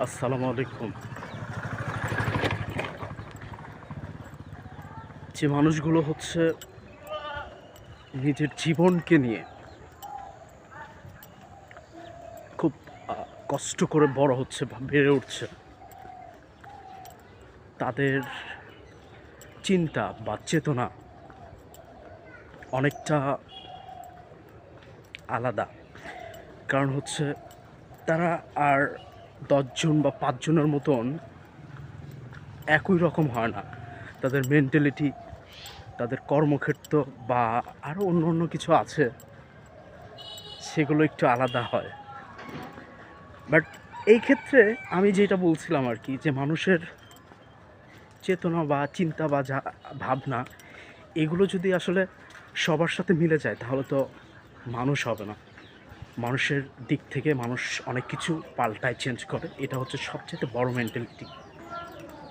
আসসালামু আলাইকুম। যে মানুষগুলো হচ্ছে নিজের জীবনকে নিয়ে খুব আ কষ্ট করে বড় হচ্ছে বা বেড়ে উঠছে, তাদের চিন্তা বা চেতনা অনেকটা আলাদা। কারণ হচ্ছে তারা আর ১০ জন বা ৫ জনের মতন একই রকম হয় না। তাদের মেন্টালিটি, তাদের কর্মক্ষেত্র বা আরও অন্য কিছু আছে, সেগুলো একটু আলাদা হয়। বাট এই ক্ষেত্রে আমি যেটা বলছিলাম আরকি, যে মানুষের চেতনা বা চিন্তা বা যা ভাবনা, এগুলো যদি আসলে সবার সাথে মিলে যায় তাহলে তো মানুষ হবে না। মানুষের দিক থেকে মানুষ অনেক কিছু পাল্টায়, চেঞ্জ করে। এটা হচ্ছে সবচাইতে বড় মেন্টালিটি।